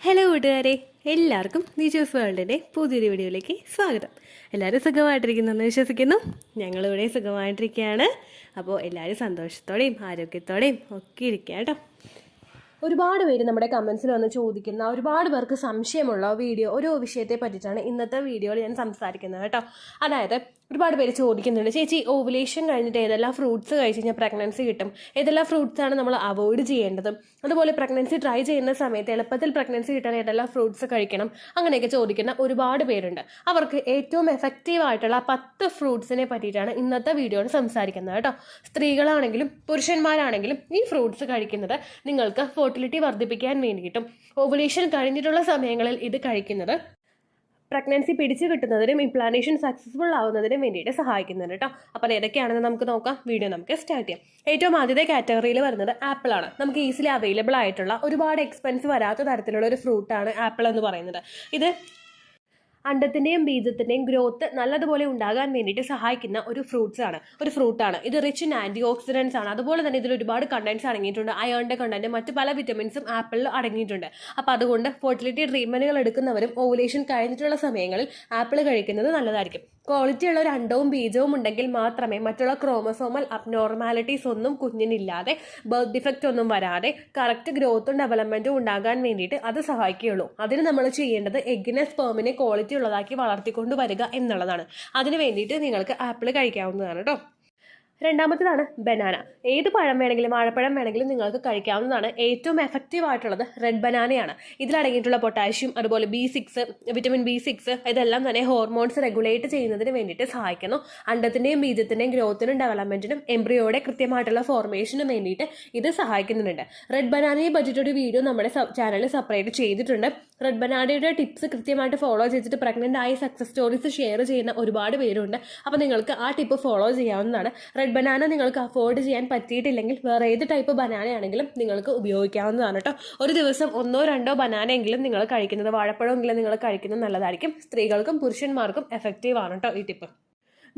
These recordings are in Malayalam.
ഹലോ കൂട്ടുകാരെ, എല്ലാവർക്കും നിജോസ് വേൾഡിൻ്റെ പുതിയൊരു വീഡിയോയിലേക്ക് സ്വാഗതം. എല്ലാവരും സുഖമായിട്ടിരിക്കുന്നെന്ന് വിശ്വസിക്കുന്നു. ഞങ്ങളിവിടെ സുഖമായിട്ടിരിക്കുകയാണ്. അപ്പോൾ എല്ലാവരും സന്തോഷത്തോടെയും ആരോഗ്യത്തോടെയും ഒക്കെ ഇരിക്കുക കേട്ടോ. ഒരുപാട് പേര് നമ്മുടെ കമൻസിൽ വന്ന് ചോദിക്കുന്ന, ഒരുപാട് പേർക്ക് സംശയമുള്ള ഒരു വിഷയത്തെ പറ്റിയിട്ടാണ് ഇന്നത്തെ വീഡിയോയിൽ ഞാൻ സംസാരിക്കുന്നത് കേട്ടോ. അതായത് ഒരുപാട് പേര് ചോദിക്കുന്നുണ്ട്, ചേച്ചി ഓവുലേഷൻ കഴിഞ്ഞിട്ട് ഏതെല്ലാം ഫ്രൂട്ട്സ് കഴിച്ച് കഴിഞ്ഞാൽ പ്രഗ്നൻസി കിട്ടും, ഏതെല്ലാം ഫ്രൂട്ട്സാണ് നമ്മൾ അവോയ്ഡ് ചെയ്യേണ്ടത്, അതുപോലെ പ്രഗ്നൻസി ട്രൈ ചെയ്യുന്ന സമയത്ത് എളുപ്പത്തിൽ പ്രഗ്നൻസി കിട്ടാൻ ഏതെല്ലാം ഫ്രൂട്ട്സ് കഴിക്കണം, അങ്ങനെയൊക്കെ ചോദിക്കുന്ന ഒരുപാട് പേരുണ്ട്. അവർക്ക് ഏറ്റവും എഫക്റ്റീവ് ആയിട്ടുള്ള 10 ഫ്രൂട്ട്സിനെ പറ്റിയിട്ടാണ് ഇന്നത്തെ വീഡിയോയിൽ സംസാരിക്കുന്നത് കേട്ടോ. സ്ത്രീകളാണെങ്കിലും പുരുഷന്മാരാണെങ്കിലും ഈ ഫ്രൂട്ട്സ് കഴിക്കുന്നത് നിങ്ങൾക്ക് ഫെർട്ടിലിറ്റി വർദ്ധിപ്പിക്കാൻ വേണ്ടിയിട്ടും ഓവുലേഷൻ കഴിഞ്ഞിട്ടുള്ള സമയങ്ങളിൽ ഇത് കഴിക്കുന്നത് പ്രഗ്നൻസി പിടിച്ചു കിട്ടുന്നതിനും ഇംപ്ലാന്റേഷൻ സക്സസ്ഫുൾ ആവുന്നതിനും വേണ്ടിയിട്ട് സഹായിക്കുന്നുണ്ട് കേട്ടോ. അപ്പോൾ ഏതൊക്കെയാണെന്ന് നമുക്ക് നോക്കാം. വീഡിയോ നമുക്ക് സ്റ്റാർട്ട് ചെയ്യാം. ഏറ്റവും ആദ്യത്തെ കാറ്റഗറിയിൽ വരുന്നത് ആപ്പിളാണ്. നമുക്ക് ഈസിലി അവൈലബിൾ ആയിട്ടുള്ള, ഒരുപാട് എക്സ്പെൻസ് വരാത്ത തരത്തിലുള്ള ഒരു ഫ്രൂട്ടാണ് ആപ്പിൾ എന്ന് പറയുന്നത്. ഇത് അണ്ടത്തിൻ്റെയും ബീജത്തിൻ്റെയും ഗ്രോത്ത് നല്ലതുപോലെ ഉണ്ടാകാൻ വേണ്ടിയിട്ട് സഹായിക്കുന്ന ഒരു ഫ്രൂട്ടാണ്. ഇത് റിച്ച് ഇൻ ആൻറ്റി ഓക്സിഡൻസ് ആണ്. അതുപോലെ തന്നെ ഇതിൽ ഒരുപാട് കണ്ടൻസ് അടങ്ങിയിട്ടുണ്ട്. അയണിൻ്റെ കണ്ടന്റ്, മറ്റു പല വിറ്റമിൻസും ആപ്പിളിൽ അടങ്ങിയിട്ടുണ്ട്. അപ്പോൾ അതുകൊണ്ട് ഫെർട്ടിലിറ്റി ട്രീറ്റ്മെൻറ്റുകൾ എടുക്കുന്നവരും ഓവുലേഷൻ കഴിഞ്ഞിട്ടുള്ള സമയങ്ങളിൽ ആപ്പിൾ കഴിക്കുന്നത് നല്ലതായിരിക്കും. ക്വാളിറ്റി ഉള്ള ഒരു അണ്ടവും ബീജവും ഉണ്ടെങ്കിൽ മാത്രമേ മറ്റുള്ള ക്രോമസോമൽ അബ്നോർമാലിറ്റീസ് ഒന്നും കുഞ്ഞിനില്ലാതെ, ബർത്ത് ഡിഫക്റ്റ് ഒന്നും വരാതെ കറക്റ്റ് ഗ്രോത്തും ഡെവലപ്മെൻറ്റും ഉണ്ടാകാൻ വേണ്ടിയിട്ട് അത് സഹായിക്കുകയുള്ളൂ. അതിന് നമ്മൾ ചെയ്യേണ്ടത് എഗ്ഗിനെ സ്പേമിനെ ക്വാളിറ്റി ഉള്ളതാക്കി വളർത്തിക്കൊണ്ട് വരിക എന്നുള്ളതാണ്. അതിന് വേണ്ടിയിട്ട് നിങ്ങൾക്ക് ആപ്പിൾ കഴിക്കാവുന്നതാണ് കേട്ടോ. രണ്ടാമത്തേതാണ് ബനാന. ഏത് പഴം വേണമെങ്കിലും, വാഴപ്പഴം വേണമെങ്കിലും നിങ്ങൾക്ക് കഴിക്കാവുന്നതാണ്. ഏറ്റവും എഫക്റ്റീവ് ആയിട്ടുള്ളത് റെഡ് ബനാനയാണ്. ഇതിലടങ്ങിയിട്ടുള്ള പൊട്ടാഷ്യം, അതുപോലെ B6, വിറ്റമിൻ B6 ഇതെല്ലാം തന്നെ ഹോർമോൺസ് റെഗുലേറ്റ് ചെയ്യുന്നതിന് വേണ്ടിയിട്ട് സഹായിക്കുന്നു. അണ്ടത്തിൻ്റെയും ബീജത്തിൻ്റെയും ഗ്രോത്തിനും ഡെവലപ്മെൻറ്റിനും എംബ്രിയോയുടെ കൃത്യമായിട്ടുള്ള ഫോർമേഷനും വേണ്ടിയിട്ട് ഇത് സഹായിക്കുന്നുണ്ട്. റെഡ് ബനാനയെ പറ്റിയിട്ടൊരു വീഡിയോ നമ്മുടെ ചാനലിൽ സെപ്പറേറ്റ് ചെയ്തിട്ടുണ്ട്. റെഡ് ബനാനയുടെ ടിപ്സ് കൃത്യമായിട്ട് ഫോളോ ചെയ്തിട്ട് പ്രഗ്നൻ്റ് ആയി സക്സസ് സ്റ്റോറീസ് ഷെയർ ചെയ്യുന്ന ഒരുപാട് പേരുണ്ട്. അപ്പോൾ നിങ്ങൾക്ക് ആ ടിപ്പ് ഫോളോ ചെയ്യാവുന്നതാണ്. റെഡ് ബനാന നിങ്ങൾക്ക് അഫോർഡ് ചെയ്യാൻ പറ്റിയിട്ടില്ലെങ്കിൽ വേറെ ഏത് ടൈപ്പ് ബനാനയാണെങ്കിലും നിങ്ങൾക്ക് ഉപയോഗിക്കാവുന്നതാണ് കേട്ടോ. ഒരു ദിവസം 1-2 ബനാനയെങ്കിലും നിങ്ങൾ കഴിക്കുന്നത്, വാഴപ്പഴമെങ്കിലും നിങ്ങൾ കഴിക്കുന്നത് നല്ലതായിരിക്കും. സ്ത്രീകൾക്കും പുരുഷന്മാർക്കും എഫക്റ്റീവ് ആണ് കേട്ടോ ഈ ടിപ്പ്.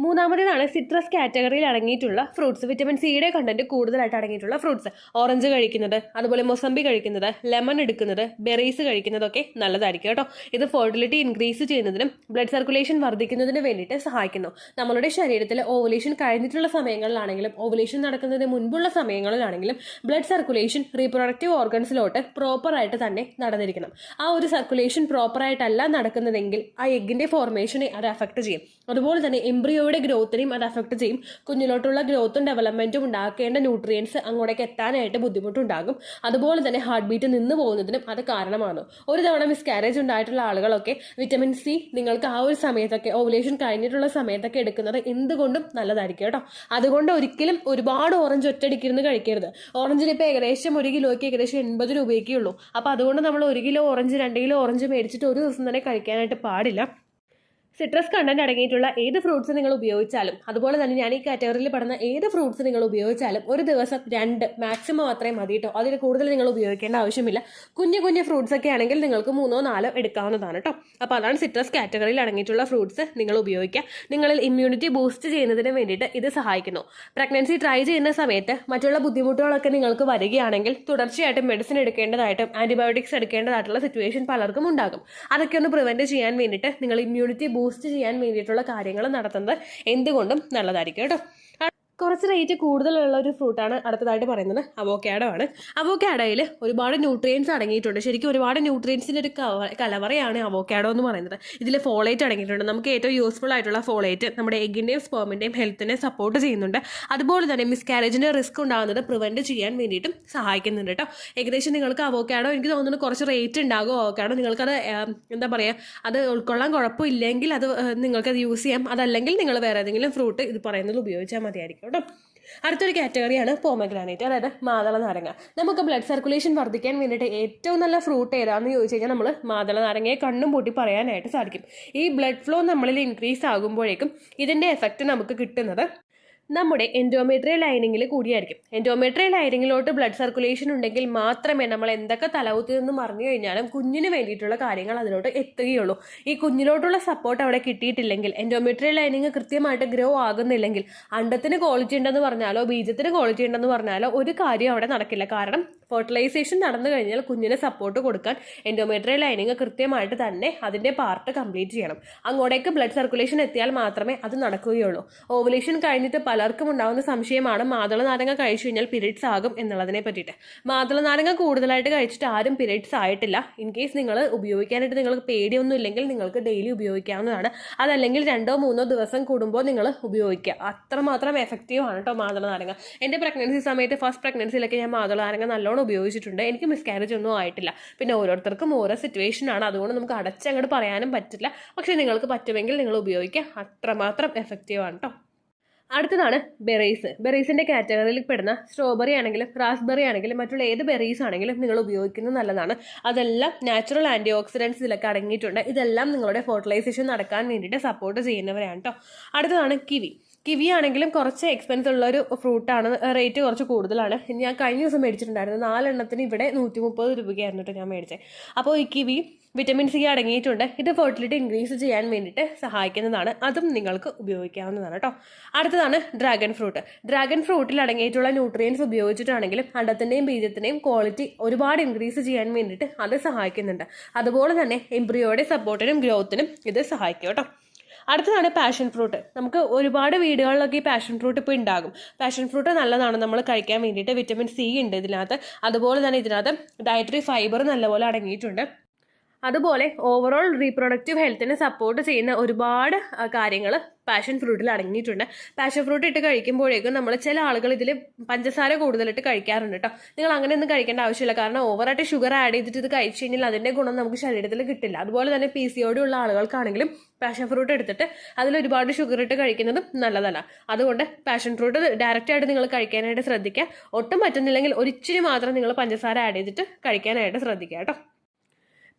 മൂന്നാമത്തേതാണ് സിട്രസ് കാറ്റഗറിയിൽ അടങ്ങിയിട്ടുള്ള ഫ്രൂട്ട്സ്. വിറ്റമിൻ സിയുടെ കണ്ടന്റ് കൂടുതലായിട്ട് അടങ്ങിയിട്ടുള്ള ഫ്രൂട്ട്സ്. ഓറഞ്ച് കഴിക്കുന്നത്, അതുപോലെ മൊസംബി കഴിക്കുന്നത്, ലെമൺ എടുക്കുന്നത്, ബെറീസ് കഴിക്കുന്നതൊക്കെ നല്ലതായിരിക്കും കേട്ടോ. ഇത് ഫെർട്ടിലിറ്റി ഇൻക്രീസ് ചെയ്യുന്നതിനും ബ്ലഡ് സർക്കുലേഷൻ വർദ്ധിക്കുന്നതിന് വേണ്ടിയിട്ട് സഹായിക്കുന്നു. നമ്മുടെ ശരീരത്തിൽ ഓവുലേഷൻ കഴിഞ്ഞിട്ടുള്ള സമയങ്ങളിലാണെങ്കിലും ഓവുലേഷൻ നടക്കുന്നതിന് മുൻപുള്ള സമയങ്ങളിലാണെങ്കിലും ബ്ലഡ് സർക്കുലേഷൻ റീപ്രൊഡക്റ്റീവ് ഓർഗൻസിലോട്ട് പ്രോപ്പറായിട്ട് തന്നെ നടന്നിരിക്കണം. ആ ഒരു സർക്കുലേഷൻ പ്രോപ്പറായിട്ടല്ല നടക്കുന്നതെങ്കിൽ ആ എഗ്ഗിന്റെ ഫോർമേഷനെ അത് അഫക്റ്റ് ചെയ്യും. അതുപോലെ തന്നെ എംബ്രിയോയുടെ ഗ്രോത്തിനെയും അത് അഫക്റ്റ് ചെയ്യും. കുഞ്ഞിലോട്ടുള്ള ഗ്രോത്തും ഡെവലപ്മെന്റും ഉണ്ടാക്കേണ്ട ന്യൂട്രിയൻസ് അങ്ങോട്ടേക്ക് എത്താനായിട്ട് ബുദ്ധിമുട്ടുണ്ടാകും. അതുപോലെ തന്നെ ഹാർട്ട് ബീറ്റ് നിന്ന് പോകുന്നതിനും അത് കാരണമാണ്. ഒരു തവണ മിസ്കാരേജ് ഉണ്ടായിട്ടുള്ള ആളുകളൊക്കെ വിറ്റമിൻ സി നിങ്ങൾക്ക് ആ ഒരു സമയത്തൊക്കെ, ഓവുലേഷൻ കഴിഞ്ഞിട്ടുള്ള സമയത്തൊക്കെ എടുക്കുന്നത് എന്തുകൊണ്ടും നല്ലതായിരിക്കും കേട്ടോ. അതുകൊണ്ട് ഒരിക്കലും ഒരുപാട് ഓറഞ്ച് ഒറ്റയടിക്കിരുന്ന് കഴിക്കരുത്. ഓറഞ്ചിന് ഇപ്പോൾ ഏകദേശം 1 കിലോയ്ക്ക് ഏകദേശം 80 രൂപയൊക്കെ ഉള്ളൂ. അപ്പോൾ അതുകൊണ്ട് നമ്മൾ 1 കിലോ ഓറഞ്ച്, 2 കിലോ ഓറഞ്ച് മേടിച്ചിട്ട് ഒരു ദിവസം തന്നെ കഴിക്കാനായിട്ട് പാടില്ല. സിട്രസ് കണ്ടന്റ് അടങ്ങിയിട്ടുള്ള ഏത് ഫ്രൂട്ട്സ് നിങ്ങൾ ഉപയോഗിച്ചാലും, അതുപോലെ തന്നെ ഞാൻ ഈ കാറ്റഗറിയിൽ പെടുന്ന ഏത് ഫ്രൂട്ട്സ് നിങ്ങൾ ഉപയോഗിച്ചാലും ഒരു ദിവസം 2 മാക്സിമം അത്രയും മതി കേട്ടോ. അതിൽ കൂടുതൽ നിങ്ങൾ ഉപയോഗിക്കേണ്ട ആവശ്യമില്ല. കുഞ്ഞു ഫ്രൂട്ട്സ് ഒക്കെ ആണെങ്കിൽ നിങ്ങൾക്ക് 3-4 എടുക്കാവുന്നതാണ് കേട്ടോ. അപ്പോൾ അതാണ് സിട്രസ് കാറ്റഗറിയിൽ അടങ്ങിയിട്ടുള്ള ഫ്രൂട്ട്സ് നിങ്ങൾ ഉപയോഗിക്കുക. നിങ്ങളിൽ ഇമ്മ്യൂണിറ്റി ബൂസ്റ്റ് ചെയ്യുന്നതിന് വേണ്ടിയിട്ട് ഇത് സഹായിക്കുന്നു. പ്രഗ്നൻസി ട്രൈ ചെയ്യുന്ന സമയത്ത് മറ്റുള്ള ബുദ്ധിമുട്ടുകളൊക്കെ നിങ്ങൾക്ക് വരികയാണെങ്കിൽ തുടർച്ചയായിട്ടും മെഡിസിൻ എടുക്കേണ്ടതായിട്ടും ആന്റിബയോട്ടിക്സ് എടുക്കേണ്ടതായിട്ടുള്ള സിറ്റുവേഷൻ പലർക്കും ഉണ്ടാകും. അതൊക്കെ ഒന്ന് പ്രിവെന്റ് ചെയ്യാൻ വേണ്ടിയിട്ട് നിങ്ങൾ ഇമ്മ്യൂണിറ്റി ബൂസ്റ്റ് ചെയ്യാൻ വേണ്ടിയിട്ടുള്ള കാര്യങ്ങൾ നടത്തുന്നത് എന്തുകൊണ്ടും നല്ലതായിരിക്കും കേട്ടോ. കുറച്ച് റേറ്റ് കൂടുതലുള്ള ഒരു ഫ്രൂട്ടാണ് അടുത്തതായിട്ട് പറയുന്നത് അവോക്കാഡോ ആണ്. അവോക്കാഡോയിൽ ഒരുപാട് ന്യൂട്രിയൻസ് അടങ്ങിയിട്ടുണ്ട്. ശരിക്കും ഒരുപാട് ന്യൂട്രിയൻസിൻ്റെ ഒരു കലവറയാണ് അവോക്കാഡോ എന്ന് പറയുന്നത്. ഇതിൽ ഫോളേറ്റ് അടങ്ങിയിട്ടുണ്ട്. നമുക്ക് ഏറ്റവും യൂസ്ഫുൾ ആയിട്ടുള്ള ഫോളേറ്റ് നമ്മുടെ എഗ്ഗിൻ്റെയും സ്പേമിൻ്റെയും ഹെൽത്തിനെ സപ്പോർട്ട് ചെയ്യുന്നുണ്ട്. അതുപോലെ തന്നെ മിസ്കാരേജിൻ്റെ റിസ്ക് ഉണ്ടാകുന്നത് പ്രിവെൻറ്റ് ചെയ്യാൻ വേണ്ടിയിട്ടും സഹായിക്കുന്നുണ്ട് കേട്ടോ. ഏകദേശം നിങ്ങൾക്ക് അവോക്കാഡോ, എനിക്ക് തോന്നുന്നു കുറച്ച് റേറ്റ് ഉണ്ടാകും അവോക്കാഡോ. നിങ്ങൾക്കത് എന്താ പറയുക, അത് ഉൾക്കൊള്ളാൻ കുഴപ്പമില്ലെങ്കിൽ അത് നിങ്ങൾക്കത് യൂസ് ചെയ്യാം. അതല്ലെങ്കിൽ നിങ്ങൾ വേറെ ഏതെങ്കിലും ഫ്രൂട്ട് ഇത് പറയുന്നത് ഉപയോഗിച്ചാൽ മതിയായിരിക്കും കേട്ടോ. അടുത്തൊരു കാറ്റഗറിയാണ് പോമഗ്രാനൈറ്റ്, അതായത് മാതള നാരങ്ങ. നമുക്ക് ബ്ലഡ് സർക്കുലേഷൻ വർദ്ധിക്കാൻ വേണ്ടിയിട്ട് ഏറ്റവും നല്ല ഫ്രൂട്ട് ഏതാണെന്ന് ചോദിച്ചു കഴിഞ്ഞാൽ നമ്മൾ മാതള നാരങ്ങയെ കണ്ണും പൂട്ടി പറയാനായിട്ട് സാധിക്കും. ഈ ബ്ലഡ് ഫ്ലോ നമ്മളിൽ ഇൻക്രീസ് ആകുമ്പോഴേക്കും ഇതിൻ്റെ എഫക്റ്റ് നമുക്ക് കിട്ടുന്നത് നമ്മുടെ എൻഡോമെട്രിയൽ ലൈനിങ്ങിൽ കൂടിയായിരിക്കും. എൻഡോമെട്രിയൽ ലൈനിങ്ങിലോട്ട് ബ്ലഡ് സർക്കുലേഷൻ ഉണ്ടെങ്കിൽ മാത്രമേ നമ്മൾ എന്തൊക്കെ തലകുത്തി നിന്ന് മറിഞ്ഞു കഴിഞ്ഞാലും കുഞ്ഞിന് വേണ്ടിയിട്ടുള്ള കാര്യങ്ങൾ അതിലോട്ട് എത്തുകയുള്ളൂ. ഈ കുഞ്ഞിലോട്ടുള്ള സപ്പോർട്ട് അവിടെ കിട്ടിയിട്ടില്ലെങ്കിൽ, എൻഡോമെട്രിയൽ ലൈനിങ് കൃത്യമായിട്ട് ഗ്രോ ആകുന്നില്ലെങ്കിൽ, അണ്ടത്തിന് ക്വാളിറ്റി ഉണ്ടെന്ന് പറഞ്ഞാലോ ബീജത്തിന് ക്വാളിറ്റി ഉണ്ടെന്ന് പറഞ്ഞാലോ ഒരു കാര്യം അവിടെ നടക്കില്ല. കാരണം ഫെർട്ടിലൈസേഷൻ നടന്നു കഴിഞ്ഞാൽ കുഞ്ഞിന് സപ്പോർട്ട് കൊടുക്കാൻ എൻഡോമെട്രിയൽ ലൈനിങ് കൃത്യമായിട്ട് തന്നെ അതിന്റെ പാർട്ട് കംപ്ലീറ്റ് ചെയ്യണം. അങ്ങോട്ടേക്ക് ബ്ലഡ് സർക്കുലേഷൻ എത്തിയാൽ മാത്രമേ അത് നടക്കുകയുള്ളൂ. ഓവുലേഷൻ കഴിഞ്ഞിട്ട് പലർക്കും ഉണ്ടാകുന്ന സംശയമാണ് മാതള നാരങ്ങ കഴിച്ചു കഴിഞ്ഞാൽ പീരിയഡ്സ് ആകും എന്നുള്ളതിനെ പറ്റിയിട്ട്. മാതള നാരങ്ങ കൂടുതലായിട്ട് കഴിച്ചിട്ട് ആരും പീരിയഡ്സ് ആയിട്ടില്ല. ഇൻ കേസ് നിങ്ങൾ ഉപയോഗിക്കാനായിട്ട് നിങ്ങൾക്ക് പേടിയൊന്നും ഇല്ലെങ്കിൽ നിങ്ങൾക്ക് ഡെയിലി ഉപയോഗിക്കാവുന്നതാണ്. അതല്ലെങ്കിൽ 2-3 ദിവസം കൂടുമ്പോൾ നിങ്ങൾ ഉപയോഗിക്കുക. അത്രമാത്രം എഫക്റ്റീവ് ആണ് കേട്ടോ മാതള നാരങ്ങ. എൻ്റെ പ്രഗ്നൻസി സമയത്ത് ഫസ്റ്റ് പ്രഗ്നൻസിയിലൊക്കെ ഞാൻ മാതള നാരങ്ങ നല്ലോണം ഉപയോഗിച്ചിട്ടുണ്ട്. എനിക്ക് മിസ്കാരേജ് ഒന്നും ആയിട്ടില്ല. പിന്നെ ഓരോരുത്തർക്കും ഓരോ സിറ്റുവേഷൻ ആണ്, അതുകൊണ്ട് നമുക്ക് അടച്ചങ്ങോട്ട് പറയാനും പറ്റില്ല. പക്ഷെ നിങ്ങൾക്ക് പറ്റുമെങ്കിൽ നിങ്ങൾ ഉപയോഗിക്കുക. അത്രമാത്രം എഫക്റ്റീവ് ആണ് കേട്ടോ. അടുത്തതാണ് ബെറീസ്. ബെറീസിന്റെ കാറ്റഗറിയിൽ പെടുന്ന സ്ട്രോബെറി ആണെങ്കിലും റാസ്ബെറി ആണെങ്കിലും മറ്റുള്ള ഏത് ബെറീസ് ആണെങ്കിലും നിങ്ങൾ ഉപയോഗിക്കുന്നത് നല്ലതാണ്. അതെല്ലാം നാച്ചുറൽ ആന്റി ഓക്സിഡൻസ് ഇതിലൊക്കെ അടങ്ങിയിട്ടുണ്ട്. ഇതെല്ലാം നിങ്ങളുടെ ഫെർട്ടിലൈസേഷൻ നടക്കാൻ വേണ്ടിയിട്ട് സപ്പോർട്ട് ചെയ്യുന്നവരാണ് കേട്ടോ. അടുത്തതാണ് കിവി. കിവി ആണെങ്കിലും കുറച്ച് എക്സ്പെൻസ് ഉള്ള ഒരു ഫ്രൂട്ടാണ്, റേറ്റ് കുറച്ച് കൂടുതലാണ്. ഞാൻ കഴിഞ്ഞ ദിവസം മേടിച്ചിട്ടുണ്ടായിരുന്നു. 4 എണ്ണത്തിന് ഇവിടെ 130 രൂപയ്ക്കായിരുന്നു കേട്ടോ ഞാൻ മേടിച്ചത്. അപ്പോൾ ഈ കിവി വിറ്റമിൻ സി അടങ്ങിയിട്ടുണ്ട്. ഇത് ഫെർട്ടിലിറ്റി ഇൻക്രീസ് ചെയ്യാൻ വേണ്ടിയിട്ട് സഹായിക്കുന്നതാണ്. അതും നിങ്ങൾക്ക് ഉപയോഗിക്കാവുന്നതാണ് കേട്ടോ. അടുത്തതാണ് ഡ്രാഗൺ ഫ്രൂട്ട്. ഡ്രാഗൺ ഫ്രൂട്ടിൽ അടങ്ങിയിട്ടുള്ള ന്യൂട്രിയൻസ് ഉപയോഗിച്ചിട്ടാണെങ്കിലും അണ്ടത്തിൻ്റെയും ബീജത്തിൻ്റെയും ക്വാളിറ്റി ഒരുപാട് ഇൻക്രീസ് ചെയ്യാൻ വേണ്ടിയിട്ട് അത് സഹായിക്കുന്നുണ്ട്. അതുപോലെ തന്നെ എംബ്രിയോയുടെ സപ്പോർട്ടിനും ഗ്രോത്തിനും ഇത് സഹായിക്കും കേട്ടോ. അടുത്തതാണ് പാഷൻ ഫ്രൂട്ട്. നമുക്ക് ഒരുപാട് വീടുകളിലൊക്കെ ഈ പാഷൻ ഫ്രൂട്ട് ഇപ്പോൾ ഉണ്ടാകും. പാഷൻ ഫ്രൂട്ട് നല്ലതാണ് നമ്മൾ കഴിക്കാൻ വേണ്ടിയിട്ട്. വിറ്റമിൻ സി ഉണ്ട് ഇതിനകത്ത്. അതുപോലെ തന്നെ ഇതിനകത്ത് ഡയറ്ററി ഫൈബർ നല്ലപോലെ അടങ്ങിയിട്ടുണ്ട്. അതുപോലെ ഓവറോൾ റീപ്രൊഡക്റ്റീവ് ഹെൽത്തിനെ സപ്പോർട്ട് ചെയ്യുന്ന ഒരുപാട് കാര്യങ്ങൾ പാഷൻ ഫ്രൂട്ടിൽ അടങ്ങിയിട്ടുണ്ട്. പാഷൻ ഫ്രൂട്ട് ഇട്ട് കഴിക്കുമ്പോഴേക്കും നമ്മൾ ചില ആളുകൾ ഇതിൽ പഞ്ചസാര കൂടുതലിട്ട് കഴിക്കാറുണ്ട് കേട്ടോ. നിങ്ങൾ അങ്ങനെയൊന്നും കഴിക്കേണ്ട ആവശ്യമില്ല. കാരണം ഓവറായിട്ട് ഷുഗർ ആഡ് ചെയ്തിട്ട് ഇത് കഴിച്ചു കഴിഞ്ഞാൽ അതിൻ്റെ ഗുണം നമുക്ക് ശരീരത്തിൽ കിട്ടില്ല. അതുപോലെ തന്നെ PCOD ഉള്ള ആളുകൾക്കാണെങ്കിലും പാഷൻ ഫ്രൂട്ട് എടുത്തിട്ട് അതിൽ ഒരുപാട് ഷുഗർ ഇട്ട് കഴിക്കുന്നതും നല്ലതല്ല. അതുകൊണ്ട് പാഷൻ ഫ്രൂട്ട് ഡയറക്റ്റ് ആയിട്ട് നിങ്ങൾ കഴിക്കാനായിട്ട് ശ്രദ്ധിക്കുക. ഒട്ടും പറ്റുന്നില്ലെങ്കിൽ ഒരിച്ചിരി മാത്രം നിങ്ങൾ പഞ്ചസാര ആഡ് ചെയ്തിട്ട് കഴിക്കാനായിട്ട് ശ്രദ്ധിക്കുക കേട്ടോ.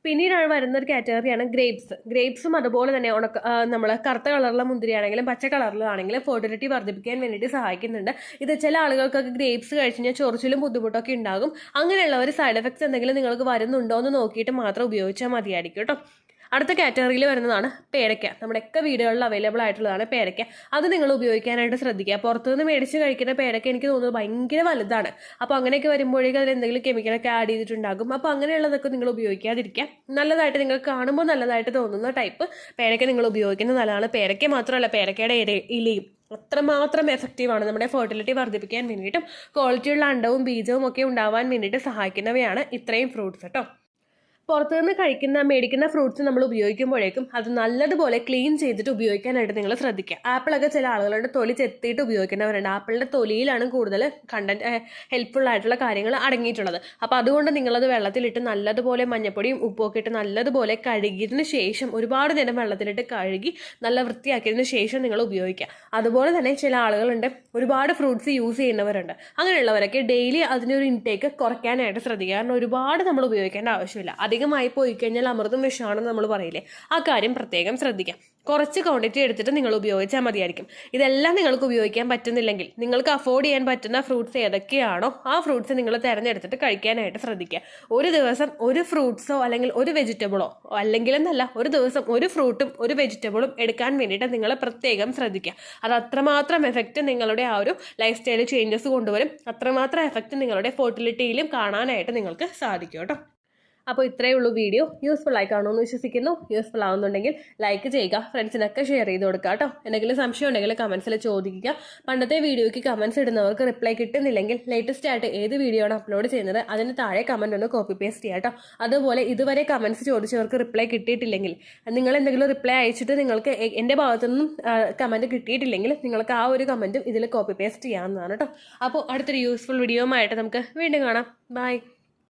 പിന്നീടാണ് വരുന്ന ഒരു കാറ്റഗറിയാണ് ഗ്രേപ്സ്. ഗ്രേപ്സും അതുപോലെ തന്നെ നമ്മൾ കറുത്ത കളറിലെ മുന്തിരിയാണെങ്കിലും പച്ച കളറിലാണെങ്കിലും ഫെർട്ടിലിറ്റി വർദ്ധിപ്പിക്കാൻ വേണ്ടിയിട്ട് സഹായിക്കുന്നുണ്ട്. ഇത് ചില ആളുകൾക്കൊക്കെ ഗ്രേപ്സ് കഴിച്ച് കഴിഞ്ഞാൽ ചൊറിച്ചിലും ബുദ്ധിമുട്ടൊക്കെ ഉണ്ടാകും. അങ്ങനെയുള്ളവർ സൈഡ് എഫക്ട്സ് എന്തെങ്കിലും നിങ്ങൾക്ക് വരുന്നുണ്ടോ എന്ന് നോക്കിയിട്ട് മാത്രം ഉപയോഗിച്ചാൽ മതിയായിരിക്കും കേട്ടോ. അടുത്ത കാറ്റഗറിയിൽ വരുന്നതാണ് പേരയ്ക്ക. നമ്മുടെയൊക്കെ വീടുകളിൽ അവൈലബിൾ ആയിട്ടുള്ളതാണ് പേരയ്ക്ക. അത് നിങ്ങൾ ഉപയോഗിക്കാനായിട്ട് ശ്രദ്ധിക്കുക. പുറത്തുനിന്ന് മേടിച്ച് കഴിക്കുന്ന പേരയ്ക്ക എനിക്ക് തോന്നുന്നത് ഭയങ്കര വലുതാണ്. അപ്പോൾ അങ്ങനെയൊക്കെ വരുമ്പോഴേക്കും അതിൽ എന്തെങ്കിലും കെമിക്കലൊക്കെ ആഡ് ചെയ്തിട്ടുണ്ടാകും. അപ്പോൾ അങ്ങനെയുള്ളതൊക്കെ നിങ്ങൾ ഉപയോഗിക്കാതിരിക്കുക. നല്ലതായിട്ട് നിങ്ങൾ കാണുമ്പോൾ നല്ലതായിട്ട് തോന്നുന്ന ടൈപ്പ് പേരയ്ക്ക നിങ്ങൾ ഉപയോഗിക്കുന്നത് നല്ലതാണ്. പേരയ്ക്ക മാത്രമല്ല, പേരയ്ക്കയുടെ ഇലയും അത്രമാത്രം എഫക്റ്റീവാണ്. നമ്മുടെ ഫെർട്ടിലിറ്റി വർദ്ധിപ്പിക്കാൻ വേണ്ടിയിട്ടും ക്വാളിറ്റിയുള്ള അണ്ടവും ബീജവും ഒക്കെ ഉണ്ടാവാൻ വേണ്ടിയിട്ട് സഹായിക്കുന്നവയാണ് ഇത്രയും ഫ്രൂട്ട്സ് കേട്ടോ. പുറത്തുനിന്ന് മേടിക്കുന്ന ഫ്രൂട്ട്സ് നമ്മൾ ഉപയോഗിക്കുമ്പോഴേക്കും അത് നല്ലതുപോലെ ക്ലീൻ ചെയ്തിട്ട് ഉപയോഗിക്കാനായിട്ട് നിങ്ങൾ ശ്രദ്ധിക്കുക. ആപ്പിളൊക്കെ ചില ആളുകളുടെ തൊലി ചെത്തിയിട്ട് ഉപയോഗിക്കുന്നവരുണ്ട്. ആപ്പിളിൻ്റെ തൊലിയിലാണ് കൂടുതൽ ഹെൽപ്ഫുൾ ആയിട്ടുള്ള കാര്യങ്ങൾ അടങ്ങിയിട്ടുള്ളത്. അപ്പോൾ അതുകൊണ്ട് നിങ്ങളത് വെള്ളത്തിലിട്ട് നല്ലതുപോലെ മഞ്ഞപ്പൊടിയും ഉപ്പൊക്കെ ഇട്ട് നല്ലതുപോലെ കഴുകിയതിന് ശേഷം ഒരുപാട് നേരം വെള്ളത്തിലിട്ട് കഴുകി നല്ല വൃത്തിയാക്കിയതിന് ശേഷം നിങ്ങൾ ഉപയോഗിക്കുക. അതുപോലെ തന്നെ ചില ആളുകളുണ്ട് ഒരുപാട് ഫ്രൂട്ട്സ് യൂസ് ചെയ്യുന്നവരുണ്ട്. അങ്ങനെയുള്ളവരൊക്കെ ഡെയിലി അതിനൊരു ഇൻടേക്ക് കുറയ്ക്കാനായിട്ട് ശ്രദ്ധിക്കുക. കാരണം ഒരുപാട് നമ്മൾ ഉപയോഗിക്കേണ്ട ആവശ്യമില്ല. അധികമായി പോയി കഴിഞ്ഞാൽ അമൃതം വിഷമാണെന്ന് നമ്മൾ പറയില്ലേ, ആ കാര്യം പ്രത്യേകം ശ്രദ്ധിക്കാം. കുറച്ച് ക്വാണ്ടിറ്റി എടുത്തിട്ട് നിങ്ങൾ ഉപയോഗിച്ചാൽ മതിയായിരിക്കും. ഇതെല്ലാം നിങ്ങൾക്ക് ഉപയോഗിക്കാൻ പറ്റുന്നില്ലെങ്കിൽ നിങ്ങൾക്ക് അഫോർഡ് ചെയ്യാൻ പറ്റുന്ന ഫ്രൂട്ട്സ് ഏതൊക്കെയാണോ ആ ഫ്രൂട്ട്സ് നിങ്ങൾ തിരഞ്ഞെടുത്തിട്ട് കഴിക്കാനായിട്ട് ശ്രദ്ധിക്കുക. ഒരു ദിവസം ഒരു ഫ്രൂട്ട്സോ അല്ലെങ്കിൽ ഒരു വെജിറ്റബിളോ അല്ലെങ്കിലെന്നല്ല, ഒരു ദിവസം ഒരു ഫ്രൂട്ടും ഒരു വെജിറ്റബിളും എടുക്കാൻ വേണ്ടിയിട്ട് നിങ്ങൾ പ്രത്യേകം ശ്രദ്ധിക്കുക. അത് അത്രമാത്രം എഫക്റ്റ് നിങ്ങളുടെ ആ ഒരു ലൈഫ് സ്റ്റൈൽ ചേഞ്ചസ് കൊണ്ടുവരും. അത്രമാത്രം എഫക്റ്റ് നിങ്ങളുടെ ഫെർട്ടിലിറ്റിയിലും കാണാനായിട്ട് നിങ്ങൾക്ക് സാധിക്കും കേട്ടോ. അപ്പോൾ ഇത്രയേ ഉള്ളൂ വീഡിയോ. യൂസ്ഫുൾ ആയി കാണുമെന്ന് വിശ്വസിക്കുന്നു. യൂസ്ഫുൾ ആവുന്നുണ്ടെങ്കിൽ ലൈക്ക് ചെയ്യുക, ഫ്രണ്ട്സിനൊക്കെ ഷെയർ ചെയ്ത് കൊടുക്കുക കേട്ടോ. എന്തെങ്കിലും സംശയം ഉണ്ടെങ്കിൽ കമൻസിൽ ചോദിക്കുക. പണ്ടത്തെ വീഡിയോയ്ക്ക് കമൻസ് ഇടുന്നവർക്ക് റിപ്ലൈ കിട്ടുന്നില്ലെങ്കിൽ ലേറ്റസ്റ്റ് ആയിട്ട് ഏത് വീഡിയോ ആണ് അപ്ലോഡ് ചെയ്യുന്നത് അതിന് താഴെ കമൻറ്റ് ഒന്ന് കോപ്പി പേസ്റ്റ് ചെയ്യുക കേട്ടോ. അതുപോലെ ഇതുവരെ കമൻസ് ചോദിച്ചവർക്ക് റിപ്ലൈ കിട്ടിയിട്ടില്ലെങ്കിൽ, നിങ്ങൾ എന്തെങ്കിലും റിപ്ലൈ അയച്ചിട്ട് നിങ്ങൾക്ക് എൻ്റെ ഭാഗത്തുനിന്നും കമൻറ്റ് കിട്ടിയിട്ടില്ലെങ്കിൽ നിങ്ങൾക്ക് ആ ഒരു കമൻറ്റും ഇതിൽ കോപ്പി പേസ്റ്റ് ചെയ്യാവുന്നതാണ് കേട്ടോ. അപ്പോൾ അടുത്തൊരു യൂസ്ഫുൾ വീഡിയോയുമായിട്ട് നമുക്ക് വീണ്ടും കാണാം. ബൈ.